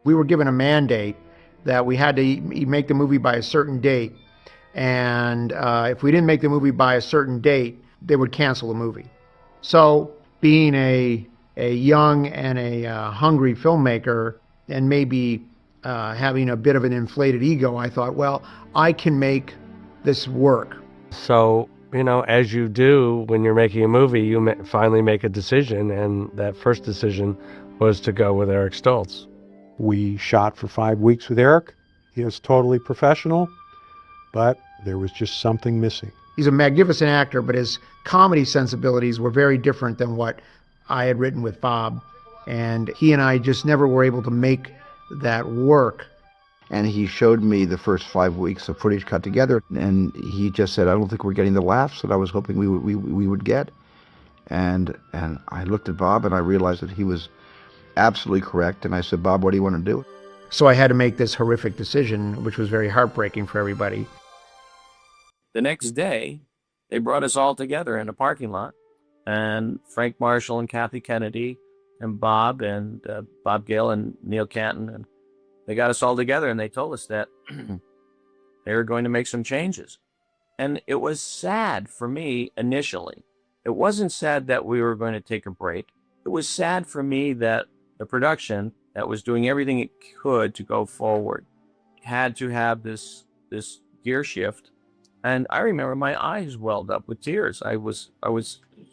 We were given a mandate that we had to make the movie by a certain date. And if we didn't make the movie by a certain date, they would cancel the movie. So, being a young and a hungry filmmaker, and maybe having a bit of an inflated ego, I thought, well, I can make this work. So, as you do when you're making a movie, you finally make a decision, and that first decision was to go with Eric Stoltz. We shot for 5 weeks with Eric. He was totally professional, but there was just something missing. He's a magnificent actor, but his comedy sensibilities were very different than what I had written with Bob. And he and I just never were able to make that work. And he showed me the first 5 weeks of footage cut together, and he just said, I don't think we're getting the laughs that I was hoping we would get. And I looked at Bob, and I realized that he was absolutely correct. And I said, Bob, what do you want to do? So I had to make this horrific decision, which was very heartbreaking for everybody. The next day, they brought us all together in a parking lot, and Frank Marshall and Kathleen Kennedy and Bob Gale and Neil Canton, and they got us all together, and they told us that they were going to make some changes. And it was sad for me initially. It wasn't sad that we were going to take a break. It was sad for me that the production that was doing everything it could to go forward had to have this gear shift. And I remember my eyes welled up with tears. I was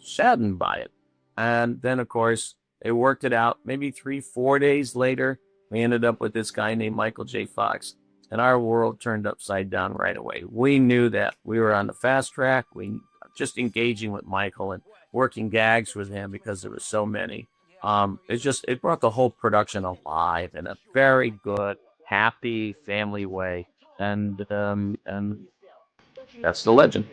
saddened by it. And then, of course, they worked it out. Maybe 3-4 days later, we ended up with this guy named Michael J. Fox. And our world turned upside down right away. We knew that we were on the fast track. We just engaging with Michael and working gags with him because there were so many. It brought the whole production alive in a very good, happy family way. And that's the legend.